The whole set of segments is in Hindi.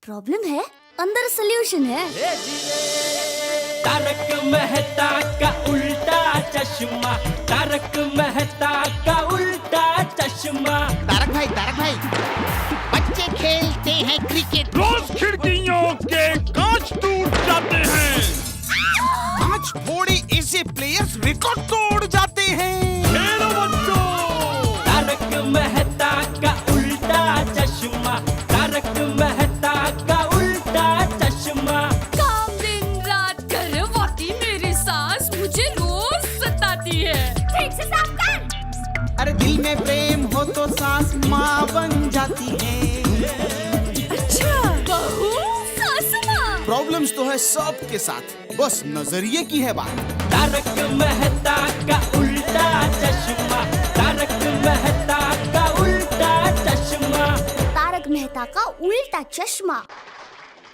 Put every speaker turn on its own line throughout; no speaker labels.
प्रॉब्लम है, अंदर सोल्यूशन है।
तारक मेहता का उल्टा चश्मा, तारक मेहता का उल्टा चश्मा।
तारक भाई, बच्चे खेलते हैं क्रिकेट,
रोज खिड़कियों के कांच टूट जाते हैं।
आज थोड़े ऐसे प्लेयर्स रिकॉर्ड तोड़ जाते हैं।
खेलो बच्चों।
तारक मेहता का उल्टा चश्मा, तारक मेहता का उल्टा चश्मा।
काम दिन रात करवाती मेरी सास मुझे रोज सताती है।
ठीक से साफ कर।
अरे दिल में प्रेम हो तो सास माँ बन जाती है।
अच्छा, बहू सास माँ।
प्रॉब्लम्स तो है सबके साथ, बस नजरिए की है बात।
तारक मेहता का उल्टा चश्मा, तारक मेहता का उल्टा चश्मा।
तारक मेहता का उल्टा चश्मा।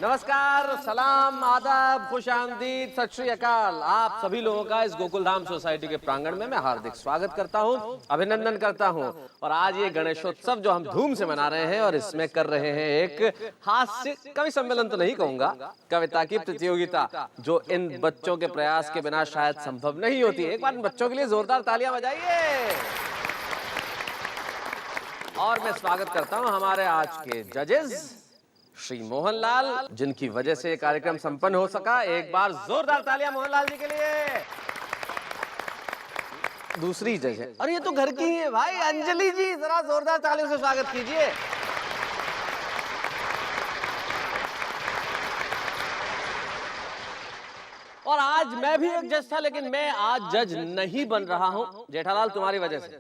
नमस्कार, सलाम, आदाब, खुश आमदीद, सत श्री अकाल। आप सभी लोगों का इस गोकुल धाम सोसाइटी के प्रांगण में मैं हार्दिक स्वागत करता हूं, अभिनंदन करता हूं। और आज ये गणेशोत्सव जो हम धूम से मना रहे हैं और इसमें कर रहे हैं एक हास्य कवि सम्मेलन तो नहीं कहूंगा, कविता की प्रतियोगिता जो इन बच्चों के प्रयास के बिना शायद संभव नहीं होती। एक बार इन बच्चों के लिए जोरदार तालियां बजाइए। और मैं स्वागत करता हूं हमारे आज के जजेस श्री मोहनलाल, जिनकी वजह से ये कार्यक्रम संपन्न हो सका। एक बार जोरदार तालियां मोहनलाल जी के लिए। दूसरी जज है, और ये तो घर की ही है भाई, अंजलि जी, जरा जोरदार तालियों से स्वागत कीजिए। और आज मैं भी एक जज था, लेकिन मैं आज जज नहीं बन रहा हूं जेठालाल, तुम्हारी वजह से।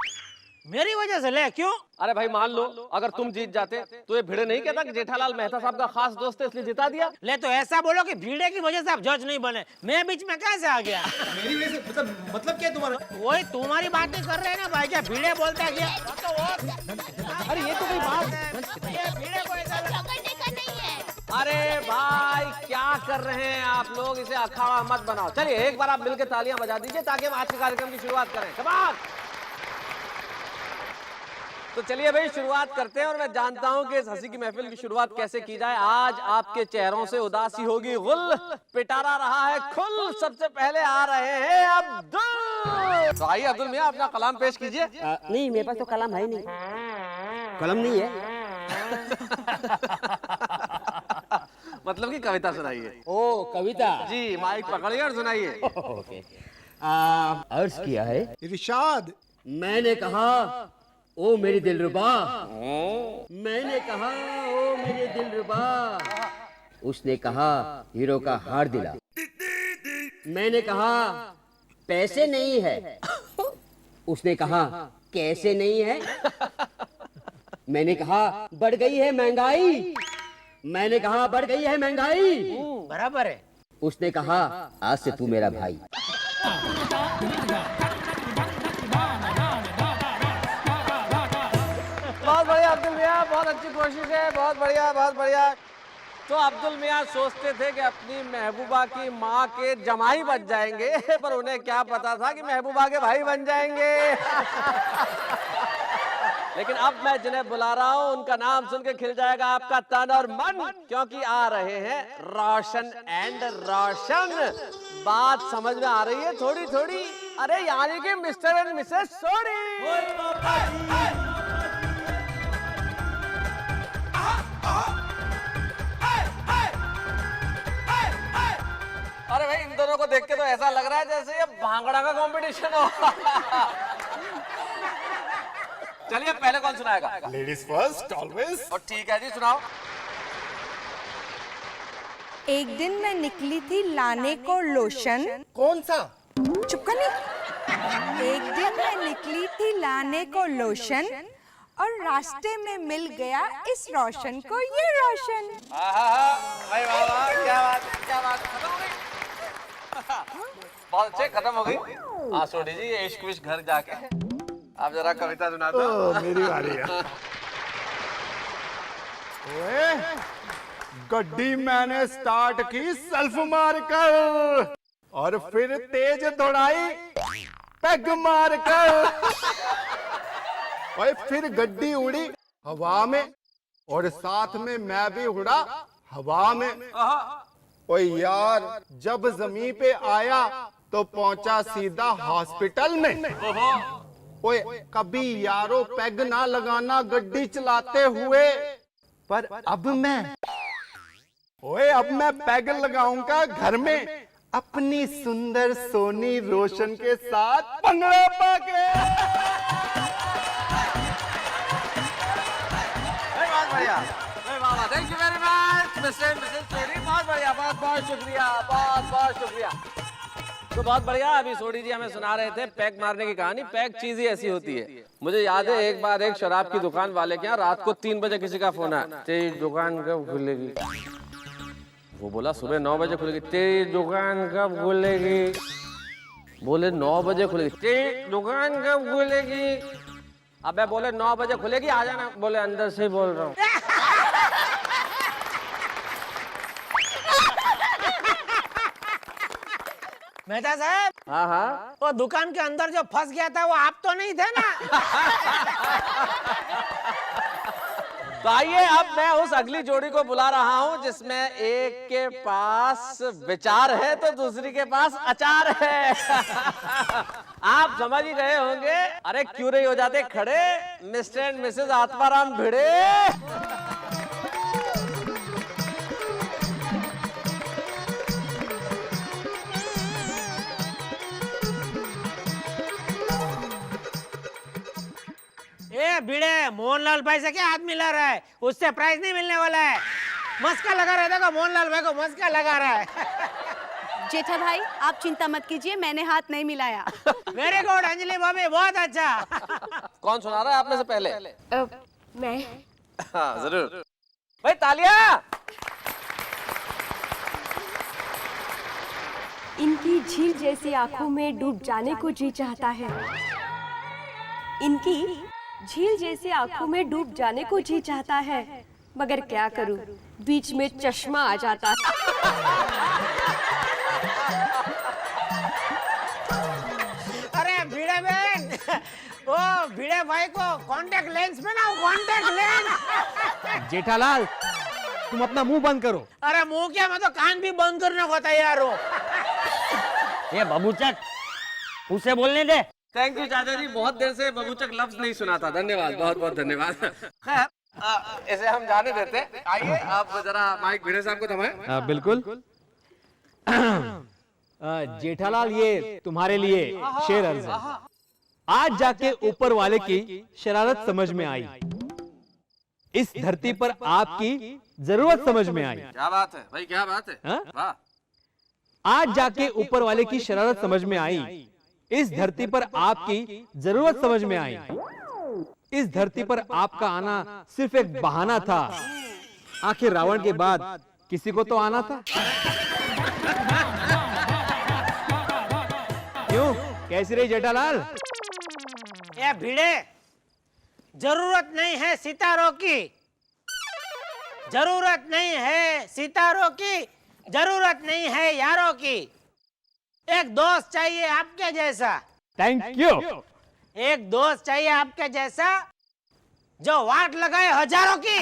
मेरी वजह से? ले क्यों?
अरे भाई मान लो अगर तुम जीत जाते तो ये भिड़े नहीं कहता कि जेठालाल मेहता साहब का खास दोस्त है इसलिए जिता दिया।
ले तो ऐसा बोलो कि भीड़े की वजह से आप जज नहीं बने, मैं बीच में कैसे आ गया?
मेरी वजह से मतलब क्या तुम्हारा?
वही तुम्हारी बात नहीं कर रहे हैं ना भाई, क्या भीड़े बोलते हैं क्या? तो और
अरे ये तो कोई बात,
ये भीड़े को ऐसा
पकड़ने का नहीं है।
अरे भाई क्या कर रहे हैं आप लोग, इसे अखाड़ा मत बनाओ। चलिए एक बार आप मिलकर तालियां बजा दीजिए ताकि हम आज के कार्यक्रम की शुरुआत करें। कमाल। तो चलिए भाई शुरुआत करते हैं, और मैं जानता हूं कि इस हंसी की महफिल की शुरुआत कैसे की जाए। आज आपके चेहरों से उदासी होगी गुल, पिटारा रहा है खुल। सबसे पहले आ रहे हैं अब्दुल। तो आइए अब्दुल मियां, अपना कलाम पेश कीजिए।
नहीं, मेरे पास तो कलम है ही नहीं, कलम नहीं है।
मतलब कि कविता सुनाइए।
ओ कविता
जी, माइक पकड़िए और सुनाइए।
ओके। अर्ज किया है
इरशाद।
मैंने कहा ओ मेरी दिलरुबा, मैंने कहा ओ मेरी दिलरुबा, उसने कहा हीरो का हार दिला। मैंने कहा पैसे नहीं है, उसने कहा कैसे नहीं है। मैंने कहा बढ़ गई है महंगाई, मैंने कहा बढ़ गई है महंगाई।
बराबर है।
उसने कहा आज से तू मेरा भाई।
बहुत बढ़िया अब्दुल मियां, बहुत अच्छी कोशिश है, बहुत बढ़िया, बहुत बढ़िया। तो अब्दुल मियां सोचते थे कि अपनी महबूबा की माँ के जमाई बन जाएंगे, पर उन्हें क्या पता था कि महबूबा के भाई बन जाएंगे। लेकिन अब मैं जिन्हें बुला रहा हूं उनका नाम सुन के खिल जाएगा आपका तन और मन, क्योंकि आ रहे हैं रोशन एंड रोशन। बात समझ में आ रही है थोड़ी थोड़ी? अरे यानी कि मिस्टर एंड मिसेस सोनी। अरे भाई इन दोनों को देख के तो ऐसा लग रहा है जैसे ये भांगड़ा का कंपटीशन हो। चलिए पहले कौन सुनाएगा?
Ladies first always.
और ठीक है जी, सुनाओ।
एक दिन मैं निकली थी लाने को लोशन।
कौन सा?
चुप कर नहीं। एक दिन मैं निकली थी लाने को लोशन, और रास्ते में मिल गया इस रोशन को ये रोशन।
भाई वाह वाह, क्या बात है, क्या बात। खत्म हो गई। बहुत अच्छे, खत्म हो गई। सोनी जी इश्क विश्क घर जाके आप जरा कविता सुना दो।
मेरी बारी है। ओए, गड्डी मैंने स्टार्ट की सेल्फ मार कर, और फिर तेज दौड़ाई पैग मार कर। और फिर गड्डी उड़ी हवा में, और साथ में मैं भी उड़ा हवा में। ओए यार, जब जमीन पे आया तो पहुंचा सीधा हॉस्पिटल में। ओए कभी यारो पैग ना लगाना गड्डी चलाते हुए, पर अब मैं पैग लगाऊंगा घर में अपनी सुंदर सोनी रोशन के साथ भंगड़ा पाके।
बहुत बढ़िया, thank you very much mister missus Soni, बहुत बढ़िया, बहुत बहुत शुक्रिया, बहुत बहुत शुक्रिया। तो बहुत बढ़िया, अभी सोनी जी हमें सुना रहे थे पैग मारने की कहानी। पैग चीज ही ऐसी होती है। मुझे याद है एक बार एक शराब की दुकान वाले के यहाँ रात को 3 बजे किसी का फोन आया, तेरी दुकान कब खुलेगी? वो बोला सुबह 9 बजे खुलेगी। तेरी दुकान कब खुलेगी? बोले 9 बजे खुलेगी। तेरी दुकान कब खुलेगी? अबे बोले 9 बजे खुलेगी, आ जाना। बोले अंदर से ही बोल रहा हूँ।
मेहता साहब,
हाँ हाँ,
वो दुकान के अंदर जो फंस गया था वो आप तो नहीं थे ना?
तो आइए अब मैं उस अगली जोड़ी को बुला रहा हूँ जिसमें एक के पास विचार है तो दूसरी के पास अचार है। आप समझ ही गए होंगे। अरे क्यों नहीं हो जाते खड़े, मिस्टर एंड मिसेस आत्माराम भिड़े।
ए भिड़े, मोहनलाल भाई से क्या हाथ मिला रहा है? उससे प्राइज नहीं मिलने वाला है। मस्का लगा रहा है, देखो मोहनलाल भाई को मस्का लगा रहा है।
जेठा भाई आप चिंता मत कीजिए, मैंने हाथ नहीं मिलाया।
वेरी गुड अंजलि भाभी, बहुत अच्छा।
कौन सुना रहा है आप में से पहले?
मैं।
हाँ जरूर भाई, तालियां।
इनकी झील जैसी आंखों में डूब जाने को जी चाहता है। इनकी झील जैसी आंखों में डूब जाने को जी चाहता है, मगर क्या करूं, बीच में चश्मा आ जाता है।
अरे भिड़े बहन, वो भिड़े भाई को कांटेक्ट लेंस में ना, कांटेक्ट लेंस।
जेठालाल, तुम अपना मुंह बंद करो।
अरे मुंह क्या, मैं तो कान भी बंद करने को तैयार हूँ।
ये बबूचक, उसे बोलने दे।
थैंक यू चाचा जी, बहुत देर से बबूचक लफ्ज नहीं सुना था। धन्यवाद, बहुत बहुत धन्यवाद। खैर इसे हम जाने देते। आइए आप जरा माइक भिड़े साहब को थमाएं।
बिल्कुल। जेठालाल, ये तुम्हारे लिए शेर अर्ज है। आज जाके ऊपर वाले की शरारत समझ में आई, इस धरती पर आपकी जरूरत समझ में आई।
क्या बात है भाई, क्या बात है। वाह।
आज जाके ऊपर वाले की शरारत समझ में आई, इस धरती पर आपकी जरूरत समझ में आई। इस धरती पर आपका आना सिर्फ एक बहाना था, आखिर रावण के बाद किसी को तो आना था। क्यों, कैसी रही जेठालाल?
ये भिड़े, जरूरत नहीं है सितारों की, जरूरत नहीं है सितारों की, जरूरत नहीं है यारों की। एक दोस्त चाहिए आपके जैसा।
Thank you.
एक दोस्त चाहिए आपके जैसा जो वाट लगाए हजारों की।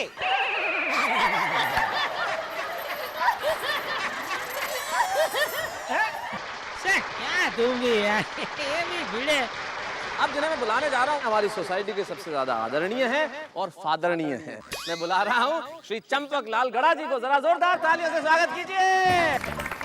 क्या तुम भी यार, ये भी भिड़े।
अब जिन्हें मैं बुलाने जा रहा हूँ हमारी सोसाइटी के सबसे ज्यादा आदरणीय है और फादरणीय है। मैं बुला रहा हूँ श्री चंपक लाल गड़ा जी को, जरा जोरदार तालियों से स्वागत कीजिए।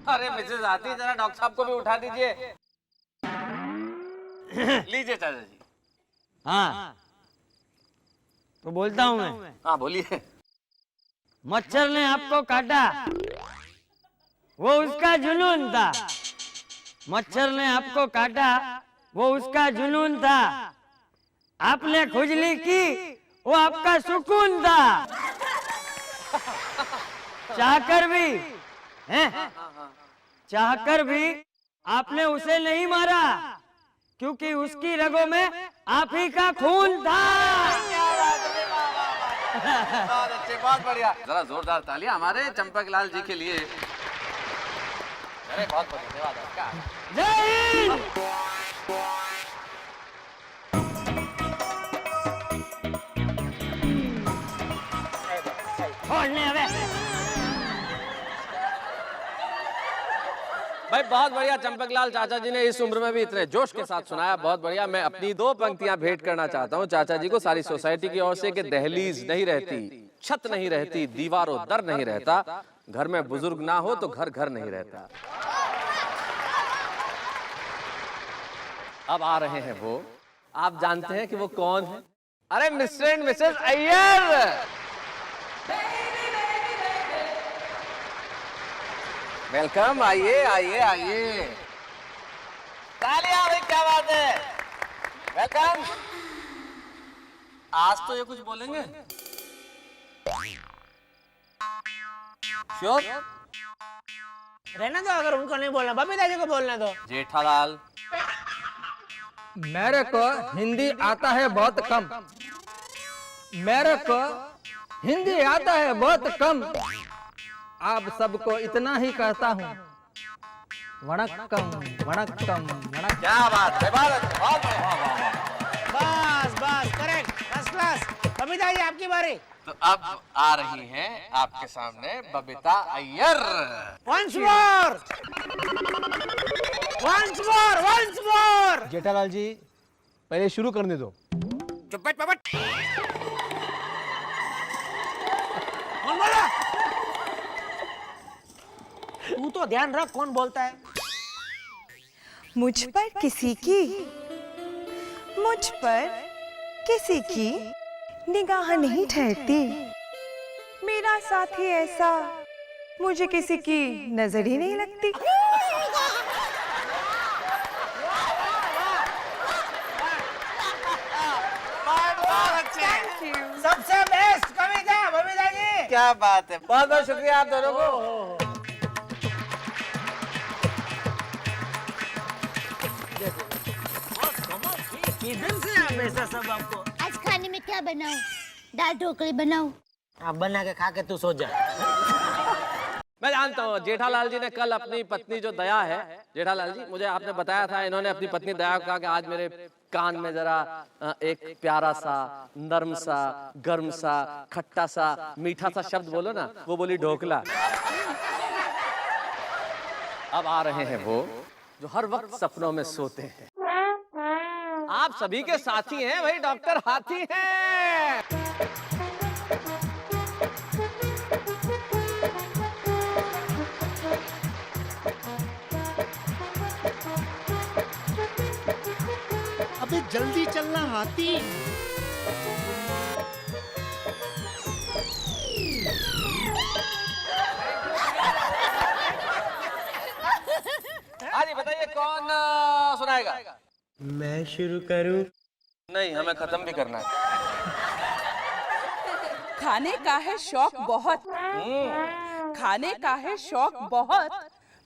अरे मिसेज आती, जरा डॉक्टर साहब को भी उठा दीजिए। लीजिए चाचा जी।
हाँ तो बोलता हूँ मैं।
हाँ बोलिए।
मच्छर ने आपको काटा, वो उसका जुनून था। मच्छर ने आपको काटा, वो उसका जुनून था। आपने खुजली की, वो आपका सुकून था। चाहकर भी, हैं? चाहकर भी आपने उसे नहीं मारा, क्योंकि उसकी रगों में आप ही का खून था।
बहुत अच्छे, बहुत बढ़िया। जरा जोरदार तालियां हमारे चंपक लाल जी के लिए। अरे बहुत बहुत धन्यवाद आपका।
जय हिंद।
भाई बहुत बढ़िया, चंपकलाल चाचा जी ने इस उम्र में भी इतने जोश के साथ सुनाया, बहुत बढ़िया। मैं अपनी 2 पंक्तियां भेंट करना चाहता हूं चाचा जी को सारी सोसाइटी की ओर से कि दहलीज नहीं रहती, छत नहीं रहती, दीवारों दर नहीं रहता, घर में बुजुर्ग ना हो तो घर घर नहीं रहता। अब आ रहे हैं वो, आप जानते हैं कि वो कौन है? अरे mister and Mrs Iyer. Welcome, आइए आइए आइए। तालियां भाई, क्या बात है। वेलकम। आज तो ये कुछ बोलेंगे? श्योर?
रहना दो, अगर उनको नहीं बोलना बबीता जी को बोलना दो।
जेठालाल।
मेरे को हिंदी आता है बहुत कम। मेरे को हिंदी आता है बहुत कम। आप सबको इतना ही कहता हूँ, वणक्कम वणक्कम वणक्कम।
क्या बात है,
बस बस, correct, first class. Babita ji आपकी बारी।
तो अब आ रही हैं आपके सामने Babita Iyer.
Once more, once more, once more.
Jethalal ji पहले शुरू करने दो।
चुप्पट पपट। कौन बोला? तू तो ध्यान रख कौन बोलता है।
मुझ पर किसी की निगाह नहीं ठहरती। मेरा साथी ऐसा, मुझे किसी की नजर ही नहीं लगती।
सबसे बेस्ट कविता बबीता जी।
क्या बात है, बहुत बहुत शुक्रिया आप दोनों को।
किधर से आप ऐसा सब आपको?
आज खाने में क्या बनाऊं? दाल ढोकली बनाऊं?
आप बना के खा के तू सो जा।
मैं जानता हूँ जेठालाल जी ने कल अपनी पत्नी जो दया है, जेठालाल जी मुझे आपने बताया था, इन्होंने अपनी पत्नी दया को कहा कि आज मेरे कान में जरा एक प्यारा सा, नर्म सा, गर्म सा, खट्टा सा, मीठा सा शब्द बोलो ना। वो बोली ढोकला। अब आ रहे हैं वो जो हर वक्त सपनों में सोते हैं। आप सभी के साथी हैं भाई, डॉक्टर हाथी हैं।
अबे जल्दी चलना हाथी।
हाँ जी बताइए, कौन सुनाएगा?
मैं शुरू करूं?
नहीं, हमें खत्म भी करना है।
खाने का है शौक बहुत, खाने का है शौक बहुत,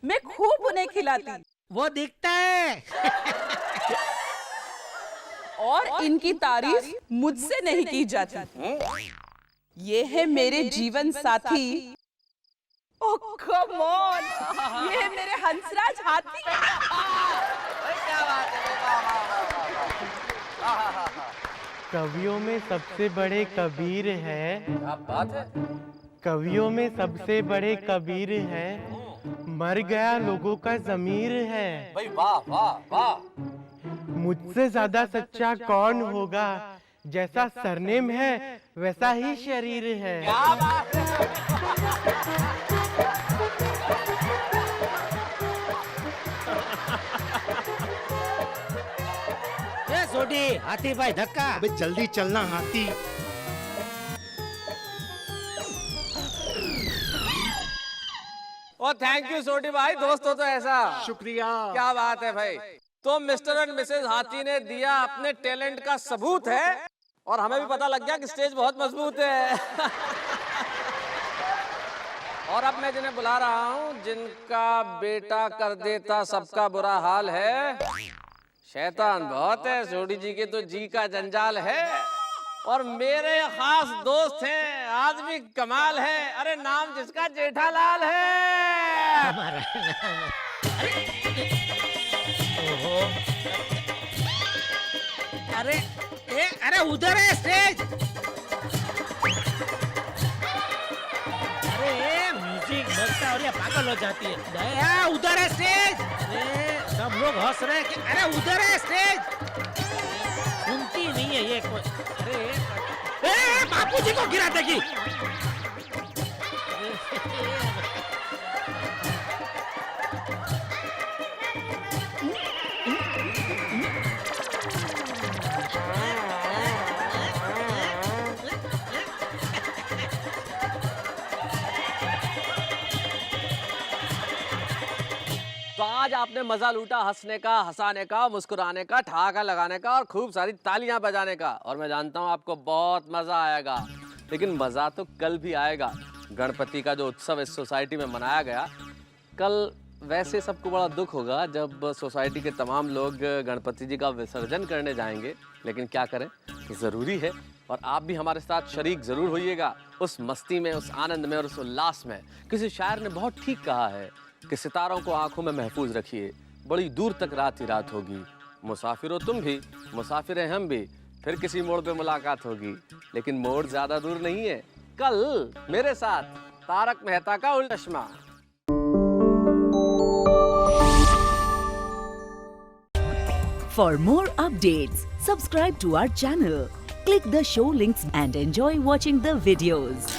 मैं खूब उन्हें खिलाती।
वो दिखता है।
और इनकी तारीफ मुझसे नहीं की जाती। ये है मेरे जीवन साथी। ओह कम ऑन, ये है मेरे हंसराज हाथी।
क्या बात है।
कवियों में सबसे बड़े कबीर है।
क्या बात है।
कवियों में सबसे बड़े कबीर है, मर गया लोगों का ज़मीर है।
भाई वाह वाह वाह।
मुझसे ज्यादा सच्चा कौन होगा, जैसा सरनेम है वैसा ही शरीर है।
क्या बात है।
ये सोटी हाथी भाई धक्का।
अबे जल्दी चलना हाथी।
ओ थैंक यू सोटी भाई, दोस्त हो तो ऐसा।
शुक्रिया।
क्या बात है भाई। तो मिस्टर एंड मिसेस हाथी ने दिया अपने टैलेंट का सबूत है, और हमें भी पता लग गया कि स्टेज बहुत मजबूत है। और अब मैं जिन्हें बुला रहा हूं, जिनका बेटा कर देता सबका बुरा हाल है, शैतान बहुत है। सोडी जी के तो जी का जंजाल है। और मेरे खास दोस्त हैं, आदमी कमाल है, अरे नाम जिसका जेठालाल है।
हमारा नाम ओहो। अरे उधर है स्टेज। अरे म्यूजिक बजता और ये पागल हो जाती है। दया उधर है स्टेज। सब लोग हंस रहे हैं कि अरे उधर है स्टेज। सुनती नहीं है ये कोई। अरे बापू जी को गिरा देगी।
तो आज आपने मजा लूटा हंसने का, हंसाने का, मुस्कुराने का, ठहाका लगाने का और खूब सारी तालियां बजाने का। और मैं जानता हूं आपको बहुत मजा आएगा, लेकिन मजा तो कल भी आएगा। गणपति का जो उत्सव इस सोसाइटी में मनाया गया, कल वैसे सबको बड़ा दुख होगा जब सोसाइटी के तमाम लोग गणपति जी का विसर्जन करने जाएंगे, लेकिन क्या करें, ज़रूरी है। और आप भी हमारे साथ शरीक ज़रूर होइएगा उस मस्ती में, उस आनंद में और उस उल्लास में। किसी शायर ने बहुत ठीक कहा है कि सितारों को आंखों में महफूज रखिए, बड़ी दूर तक रात ही रात होगी। मुसाफिर हो तुम भी, मुसाफिर हैं हम भी, फिर किसी मोड़ पे मुलाकात होगी। लेकिन मोड़ ज्यादा दूर नहीं है, कल मेरे साथ तारक मेहता का उल्टा चश्मा।
For more updates, subscribe to our channel, click the show links and enjoy watching the videos.